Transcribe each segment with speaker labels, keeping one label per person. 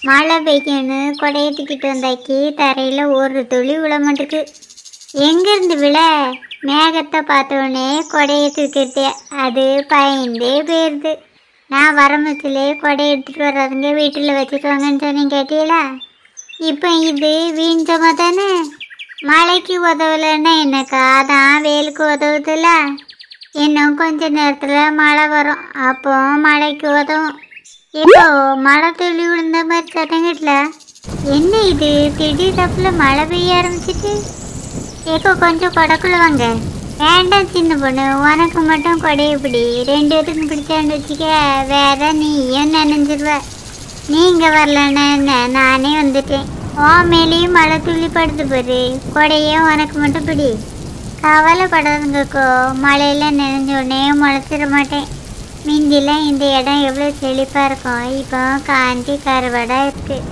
Speaker 1: மழை பெய்யும்னு கொடையை தூக்கிட்டு வந்தாக்கி தரையில் ஒரு துளி விழ மாட்டுக்கு. எங்கேருந்து விழ? மேகத்தை பார்த்தோடனே கொடையை தூக்கிட்டு அது பயந்தே போயிடுது. நான் வரமத்திலே கொடையை எடுத்துகிட்டு வராதுங்க, வீட்டில் வச்சுக்குவாங்கன்னு சொன்னீங்க கேட்டீங்களா? இப்போ இது வீஞ்சமா தானே. மழைக்கு உதவலைன்னா என்னக்கா, அதான் வெயிலுக்கு உதவுதுல்ல. இன்னும் கொஞ்ச நேரத்தில் மழை வரும், அப்போ மழைக்கு உதவும். இப்போ மழை துளி விழுந்த மாதிரி சத்தங்கிட்டல. என்ன இது திடீர் தப்பில் மழை பெய்ய ஆரம்பிச்சிட்டு? ஏக்கோ கொஞ்சம் கொடைக்குள்ள வாங்க. வேண்டாம் சின்ன பொண்ணு, உனக்கு மட்டும் கொடையை பிடி. 2 பேத்துக்கும் பிடிச்சான்னு வச்சுக்க, வேற நீயும் நினைஞ்சிருவ. நீங்கள் வரலன்னா என்ன, நானே வந்துட்டேன். ஓ மேலேயும் மழை துள்ளி படுத்து போரு, கொடையும் உனக்கு மட்டும் பிடி. கவலைப்படாதுங்கக்கோ, மழையில் நினைஞ்சோடனே முளைச்சிட மாட்டேன். மிந்திலாம் இந்த இடம் எவ்வளோ செழிப்பாக இருக்கும், இப்போ காஞ்சி கருவாடாக இருக்குது.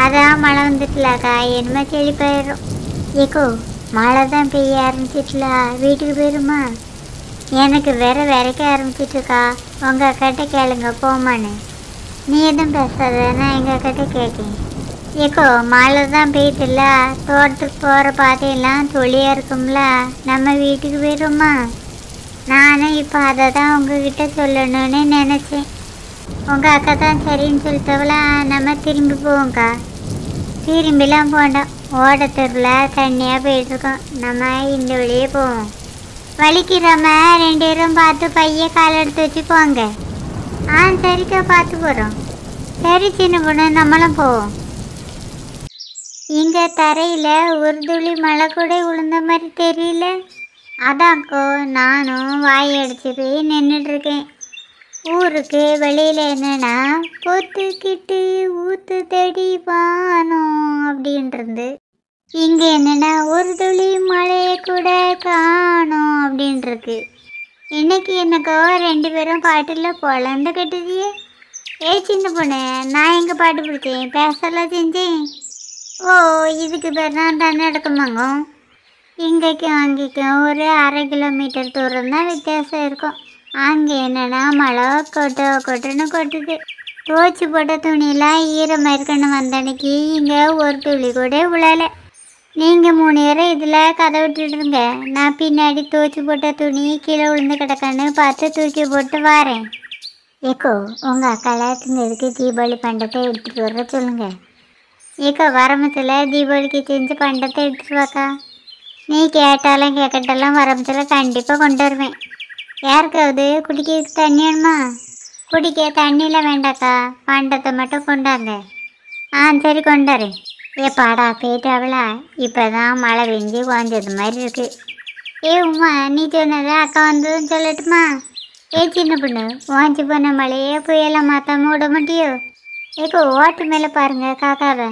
Speaker 1: அதான் மழை வந்துட்டுலாக்கா, என்னமா செழிப்பாயிடும். ஏக்கோ மழை தான் பெய்ய ஆரம்பிச்சிட்டுலா, வீட்டுக்கு போயிருமா? எனக்கு விரைக்க ஆரம்பிச்சிட்ருக்கா. உங்கள் அக்காட்ட கேளுங்க போமான்னு. நீ எதுவும் பேசாத, நான் எங்கள் அக்காட்ட கேட்கேன். ஏக்கோ மழை தான் பெய்யுதுல்ல, தோட்டத்துக்கு போகிற பாதையெல்லாம் தொழியாக இருக்கும்ல, நம்ம வீட்டுக்கு போயிடுமா? நானும் இப்போ அதை தான் உங்ககிட்ட சொல்லணும்னு நினச்சேன். உங்கள் அக்கா தான் சரின்னு சொல்லிட்டவளா, நம்ம திரும்பி போவோங்க்கா. திரும்பிலாம் போண்டோம், ஓடத்தூரில் தண்ணியாக போயிட்டுருக்கோம், நம்ம இந்த வழியே போவோம். வலிக்கிறோம 2 பேரும் பார்த்து பைய கால் எடுத்து வச்சு போங்க. சரிக்கா, பார்த்து போகிறோம். சரி சின்ன பொண்ணு, நம்மளும் போவோம். இங்கே தரையில் ஒரு துளி மழை கூட விழுந்த மாதிரி தெரியல. அதாக்கோ நானும் வாய் அடிச்சு போய் நின்றுட்டுருக்கேன். ஊருக்கு வெளியில் என்னன்னா பொத்துக்கிட்டு ஊத்து தடி வானம் அப்படின்றது. இங்கே என்னென்னா ஒரு துளி மழையை கூட காணும் அப்படின்ட்டுருக்கு. இன்னைக்கு என்னக்கோ 2 பேரும் பாட்டில் பொழந்து கட்டுதியே. சின்ன பொண்ணு, நான் எங்கே பாட்டு பிடிச்சேன், பேசலாம் செஞ்சேன். ஓ, இதுக்கு பேர் தான் தன்னடக்கமாங்க. இங்கேக்கும் அங்கேக்கும் ஒரு 1/2 கிலோமீட்டர் தூரம் தான் வித்தியாசம் இருக்கும். அங்கே என்னென்னா மழை கொட்டுன்னு கொட்டுது. துவைச்சி போட்ட துணியெல்லாம் ஈரமாக இருக்குன்னு வந்தன்னைக்கு இங்கே ஒரு துளி கூட விழலை. நீங்கள் 3 பேரும் இதில் கதை விட்டுடுங்க, நான் பின்னாடி துவைச்சி போட்ட துணி கீழே விழுந்து கிடக்கான்னு பார்த்து தூக்கி போட்டு வரேன். ஏக்கோ உங்கள் அக்காவில் திங்கிறதுக்கு தீபாவளி பண்டத்தை எடுத்துகிட்டு வர சொல்லுங்கள். ஏக்கோ வரமத்தில் தீபாவளிக்கு செஞ்சு பண்டத்தை எடுத்துகிட்டு வாக்கா. நீ கேட்டாலும் கேட்கட்டாலும் வரமத்தில் கண்டிப்பாக கொண்டு வருவேன். யாருக்காவது குடிக்கிறதுக்கு தண்ணி வேணுமா? குடிக்க தண்ணியில் வேண்டாக்கா, பண்டத்தை மட்டும் கொண்டாங்க. சரி கொண்டாரு. பாடா போயிட்டாவளா? இப்போ தான் மழை பெஞ்சு குறைஞ்சது மாதிரி இருக்குது. உமா, நீ சொன்னதை அக்கா வந்ததுன்னு சொல்லட்டுமா? சின்ன பொண்ணு, வாஞ்சி போன மழையே புயலை மாற்றாம விட மாட்டியோ? ஏக்கோ ஓட்டு மேலே பாருங்க காக்காவை.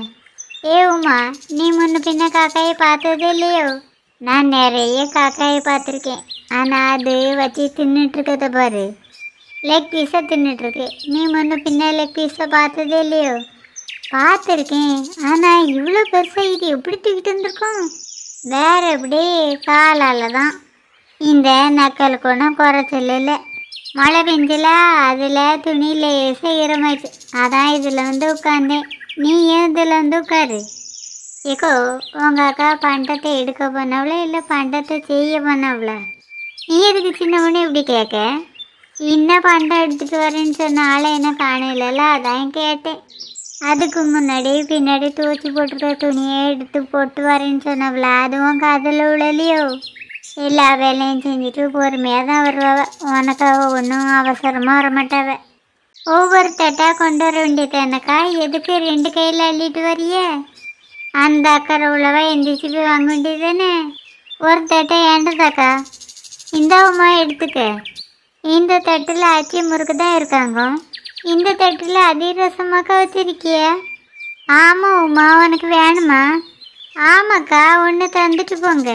Speaker 1: உமா, நீ முன்ன பின்ன காக்காயை பார்த்ததே இல்லையோ? நான் நிறைய காக்காயை பார்த்துருக்கேன், ஆனால் அது வச்சு தின்னுட்டுருக்கத பாரு, லெக் பீஸை தின்னுட்டுருக்கு. நீ முன்ன பின்ன லெக் பீஸை பார்த்ததே இல்லையோ? பார்த்துருக்கேன், ஆனால் இவ்வளோ பெருசாக இது எப்படி தூக்கிட்டு வந்திருக்கோம்? வேற எப்படி காலால் தான். இந்த நக்கல் குணம் குறைச்சல் இல்லை. மழை பெஞ்சல, அதில் துணியில் ஈரமாயிடுச்சு, அதான் இதில் வந்து உட்காந்தேன். நீ ஏன் இதில் வந்து உட்காரு. ஏக்கோ உங்கள் அக்கா பண்டத்தை எடுக்க பண்ணவள இல்லை பண்டத்தை செய்ய பண்ணவள? நீ எதுக்கு சின்ன பொண்ணு இப்படி கேட்க? இன்னும் பண்டம் எடுத்துகிட்டு வரேன்னு சொன்ன ஆளை என்ன காணல, அதான் கேட்டேன். அதுக்கு முன்னாடி பின்னாடி துவச்சி போட்டுருக்க துணியை எடுத்து போட்டு வரேன்னு சொன்னவள, அதுவும் காதில் விழலையோ? எல்லா வேலையும் செஞ்சுட்டு பொறுமையாக தான் வருவாவ, உனக்காக ஒன்றும் அவசரமாக வரமாட்டாவ. ஒவ்வொரு தட்டாக கொண்டு வர வேண்டியது என்னக்கா, எதுக்கு 2 கையில் அள்ளிட்டு வரிய? அந்த அக்கறை உள்ளவ எந்திரிச்சு போய் வாங்க வேண்டியது தானே. ஒரு தட்டை ஏண்டதாக்கா, இந்த உமா எடுத்துக்க. இந்த தட்டில் அச்சி முறுக்கு தான் இருக்காங்க, இந்த தட்டில் அதிரசமாக்கா வச்சிருக்கிய? ஆமாம் உமா, உனக்கு வேணுமா? ஆமாக்கா, ஒன்று தந்துட்டு போங்க.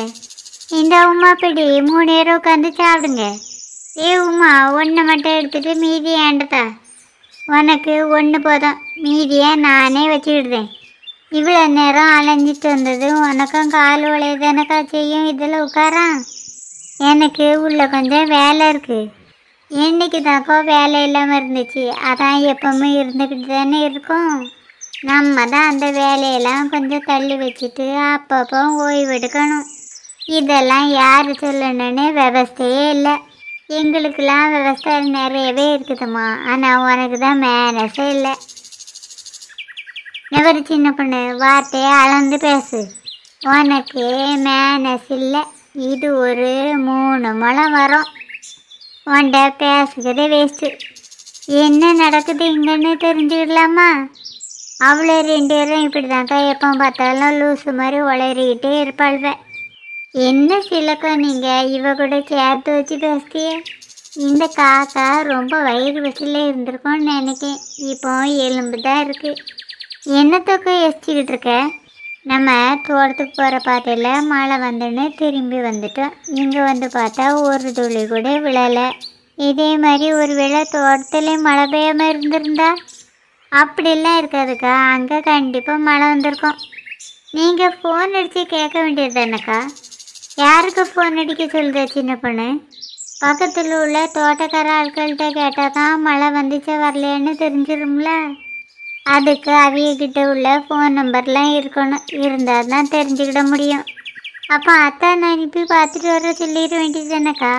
Speaker 1: இந்த உமா பிடி, 3 பேரும் உட்காந்து சாப்பிடுங்க. உமா, ஒன்று மட்டும் எடுத்துட்டு மீதி ஏண்டதா? உனக்கு 1 போதும், மீதியை நானே வச்சுக்கிடுறேன். இவ்வளோ நேரம் அலைஞ்சிட்டு வந்தது உனக்கும் கால் உழையதானக்கா செய்யும், இதில் உட்காரான். எனக்கு உள்ள கொஞ்சம் வேலை இருக்குது. இன்னைக்கு தாக்கோ வேலை இல்லாமல் இருந்துச்சு, அதான் எப்பவுமே இருந்துக்கிட்டு தானே இருக்கும். நம்ம தான் அந்த வேலையெல்லாம் கொஞ்சம் தள்ளி வச்சுட்டு அப்பப்போ ஓய்வு எடுக்கணும். இதெல்லாம் யார் சொல்லணும்னு விவஸ்தையே இல்லை. எங்களுக்கெல்லாம் விவசாய நிறையவே இருக்குதுமா. ஆனால் உனக்கு தான் மேனஸே இல்லை. நெவர் சின்ன பொண்ணு, வார்த்தையை அளந்து பேசு. உனக்கு மேனஸ் இல்லை. இது ஒரு 3 முழம் வரும். உன்ட பேசுகிறதே வேஸ்ட்டு. என்ன நடக்குது இங்கன்னு தெரிஞ்சுக்கலாமா? அவ்வளோ 2 பேரும் இப்படி தான்க்கா எப்போ பார்த்தாலும் லூஸு மாதிரி உளறிக்கிட்டே இருப்பாள்வ. என்ன சிலக்கம் நீங்கள் இவ கூட சேர்த்து வச்சு பேசுதியே. இந்த காக்கா ரொம்ப வயிறு வசூல இருந்திருக்கோன்னு நினைக்கேன். இப்போ எலும்பு தான் இருக்குது. என்னத்தொக்க யோசிச்சுக்கிட்டு இருக்க? நம்ம தோட்டத்துக்கு போகிற பாதையில் மழை வந்துன்னு திரும்பி வந்துட்டோம். இங்கே வந்து பார்த்தா ஒரு துளி கூட விழலை. இதே மாதிரி ஒரு வேளை தோட்டத்துலேயும் மழை பெய்யாமல் இருந்திருந்தா? அப்படிலாம் இருக்காதுக்கா. அங்கே கண்டிப்பாக மழை வந்திருக்கோம். நீங்கள் ஃபோன் அடித்து கேட்க வேண்டியது தானேக்கா? யாருக்கு ஃபோன் அடிக்க சொல்லுதா சின்ன பொண்ணு? பக்கத்தில் உள்ள தோட்டக்கார ஆட்கள்கிட்ட கேட்டால் தான் மழை வந்துச்சா வரலையான்னு தெரிஞ்சிடும்ல. அதுக்கு அவியக்கிட்ட உள்ள ஃபோன் நம்பர்லாம் இருக்கணும். இருந்தால் தான் தெரிஞ்சுக்கிட முடியும். அப்போ அத்தான் அனுப்பி பார்த்துட்டு வர சொல்லிட வேண்டியது தானேக்கா?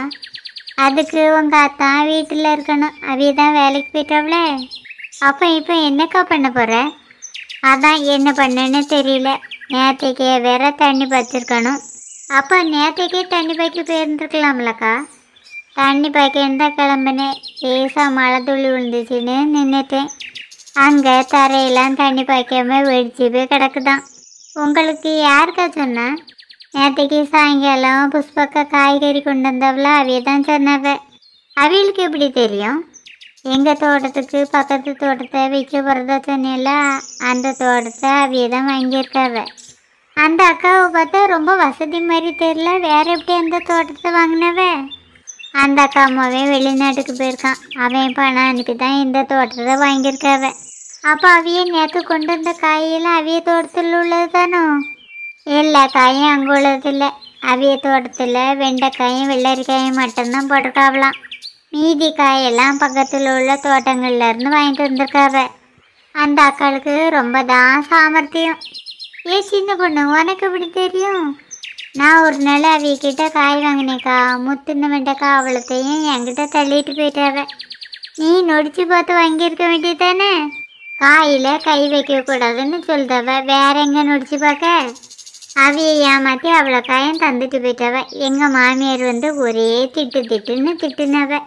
Speaker 1: அதுக்கு உங்கள் அத்தான் வீட்டில் இருக்கணும். அவிய தான் வேலைக்கு போயிட்டாவளே. அப்போ இப்போ என்னக்கா பண்ண போகிற? அதான் என்ன பண்ணேன்னு தெரியல. நேற்றைக்கே வேற தண்ணி பாய்ச்சிருக்கணும். அப்போ நேற்றைக்கே தண்ணி பாய்க்க போயிருந்துருக்கலாம்லக்கா? தண்ணி பாய்க்கன்னு தான் கிளம்புனேன். லேசாக மழை துளி விழுந்துச்சுன்னு நின்றுட்டேன். அங்கே தரையெல்லாம் தண்ணி பாய்க்காமல் வெடிச்சு போய் கிடக்குதான். உங்களுக்கு யாருக்கா சொன்னா? நேற்றைக்கு சாயங்காலம் புஷ்பக்கா காய்கறி கொண்டு வந்தவள அவிய தான் சொன்னவ. அவியலுக்கு எப்படி தெரியும்? எங்கள் தோட்டத்துக்கு பக்கத்து தோட்டத்தை விற்க போகிறதா சொன்னேன்ல, அந்த தோட்டத்தை அவிய தான் வாங்கியிருக்காவ. அந்த அக்காவை பார்த்தா ரொம்ப வசதி மாதிரி தெரியல. வேற எப்படி அந்த தோட்டத்தை வாங்கினவ? அந்த அக்கா அம்மாவே வெளிநாட்டுக்கு போயிருக்கான். அவன் பணம் அனுப்பி தான் இந்த தோட்டத்தை வாங்கியிருக்காவ. அப்போ அவிய நேற்று கொண்டு வந்த காயெல்லாம் அவிய தோட்டத்தில் உள்ளது தானோ? எல்லா காயும் அங்கே உள்ளதில்லை. அவிய தோட்டத்தில் வெண்டைக்காயும் வெள்ளரிக்காயும் மட்டும்தான் போட்டிருக்காவலாம். மீதி காயெல்லாம் பக்கத்தில் உள்ள தோட்டங்கள்லேருந்து வாங்கிட்டு வந்திருக்காவ. அந்த அக்காளுக்கு ரொம்ப தான் சாமர்த்தியம். சின்ன பொண்ணு, உனக்கு எப்படி தெரியும்? நான் ஒரு நாள் அவியக்கிட்ட காய் வாங்கினேக்கா. முத்துன வெண்டைக்காய் அவ்வளோத்தையும் என்கிட்ட தள்ளிட்டு போயிட்டாவ. நீ நொடிச்சு பார்த்து வாங்கியிருக்க வேண்டியது தானே? காயில் கை வைக்கக்கூடாதுன்னு சொல்லிட்டவ. வேற எங்கே நொடிச்சு பார்க்க? அவியை ஏமாற்றி அவ்வளோ காயும் தந்துட்டு போயிட்டவ. எங்கள் மாமியார் வந்து ஒரே திட்டுன்னு திட்டுனவ.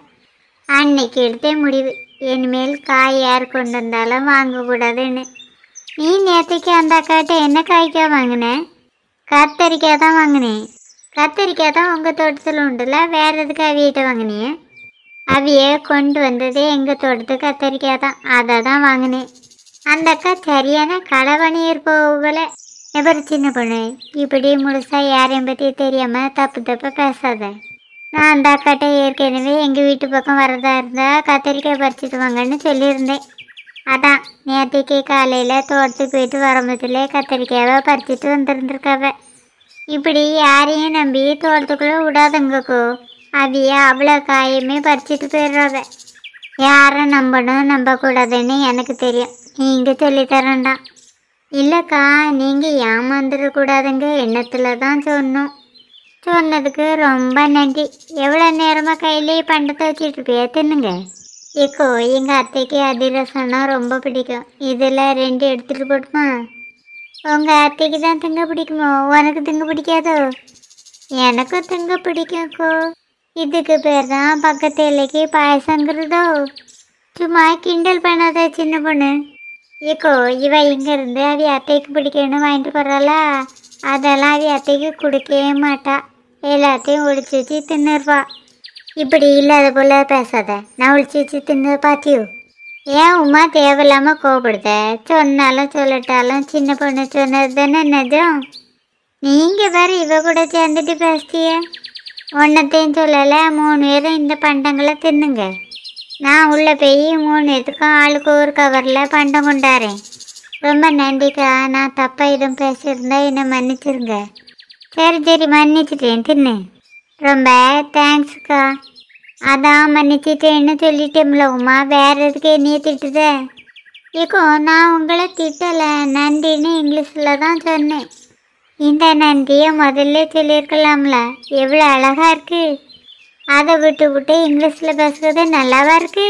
Speaker 1: அன்னைக்கு எடுத்தே முடிவு, இனிமேல் காய் யார் கொண்டு வந்தாலும் வாங்கக்கூடாதுன்னு. நீ நேற்றுக்கு அந்த அக்காட்ட என்ன காய்க்காய் வாங்கின? கத்தரிக்காய் தான் வாங்கினேன். கத்தரிக்காய் தான் உங்கள் தோட்டத்தில் உண்டுல, வேறு எதுக்கு அவியிட்ட வாங்கினியே? அவிய கொண்டு வந்ததே எங்கள் தோட்டத்துக்கு கத்தரிக்காய் தான், அதை தான் வாங்கினேன். அந்த அக்கா சரியான களவணியர் போகல. எவர் சின்ன பொண்ணு, இப்படி முழுசாக யாரையும் பற்றி தெரியாமல் தப்பு பேசாத. நான் அந்த அக்காட்ட ஏற்கனவே எங்கள் வீட்டு பக்கம் வரதா இருந்தால் கத்தரிக்காய் பறிச்சிட்டு வாங்கன்னு சொல்லியிருந்தேன். அதான் நேற்றுக்கு காலையில் தோட்டத்துக்கு போயிட்டு வரும்போதுலே கத்தரிக்காவை பறிச்சிட்டு வந்துருந்துருக்காவ. இப்படி யாரையும் நம்பி தோட்டத்துக்குள்ளே விடாதங்கக்கோ. அவிய அவ்வளோ காயுமே பறிச்சிட்டு போயிடுறாவ. யாரை நம்பணும் நம்பக்கூடாதுன்னு எனக்கு தெரியும். நீங்கள் சொல்லித்தரேன்டா. இல்லைக்கா, நீங்கள் ஏமாந்துடக்கூடாதுங்க எண்ணத்தில் தான் சொன்னோம். சொன்னதுக்கு ரொம்ப நன்றி. எவ்வளோ நேரமாக கையிலேயே பண்டத்தை வச்சுட்டு இருப்பியா? தின்னுங்க. ஏக்கோ, எங்கள் அத்தைக்கு அதிரசம்னா ரொம்ப பிடிக்கும். இதில் 2 எடுத்துகிட்டு போட்டுமா? உங்கள் அத்தைக்கு தான் திங்க பிடிக்குமோ? உனக்கு திங்க பிடிக்காதோ? எனக்கும் திங்க பிடிக்கும்க்கோ. இதுக்கு பேர் தான் பக்கத்து எல்லைக்கு பாயசங்கிறதோ? சும்மா கிண்டல் பண்ணாத சின்ன பொண்ணு. ஏக்கோ, இவ இங்கேருந்து அவி அத்தைக்கு பிடிக்கணும்னு வாங்கிட்டு போகிறாளா? அதெல்லாம் அவி அத்தைக்கு கொடுக்கவே மாட்டா. எல்லாத்தையும் ஒழிச்சு வச்சு தின்னுருவா. இப்படி இல்லாத போல் பேசாத. நான் ஒழிச்சு வச்சு தின்னு பாத்தியோ? ஏன் உமா தேவையில்லாமல் கோபப்படுத? சொன்னாலும் சொல்லட்டாலும் சின்ன பொண்ணு சொன்னது தானே நிஜம். நீங்கள் வேறு இவ கூட சேர்ந்துட்டு பேசிய. ஒன்றத்தையும் சொல்லலை. 3 பேரும் இந்த பண்டங்களை தின்னுங்க. நான் உள்ளே போய் 3 பேத்துக்கும் ஆளுக்கு ஒரு கவரில் பண்டம் கொண்டாரேன். ரொம்ப நன்றிக்கா. நான் தப்பாக எதுவும் பேசியிருந்தா என்னை மன்னிச்சிருங்க. சரி மன்னிச்சிட்டேன். தின்னு. ரொம்ப தேங்க்ஸ்க்கா. அதான் மன்னிச்சிட்டேன்னு சொல்லிட்டேன்ல உமா. வேறு எதுக்கு என்னையே திட்டுத? ஏக்கோ நான் உங்களை திட்டலை, நன்றின்னு இங்கிலீஷில் தான் சொன்னேன். இந்த நன்றியை முதல்ல சொல்லியிருக்கலாம்ல, எவ்வளோ அழகாக இருக்குது. அதை விட்டு விட்டு இங்கிலீஷில் பேசுகிறது நல்லாவா இருக்குது?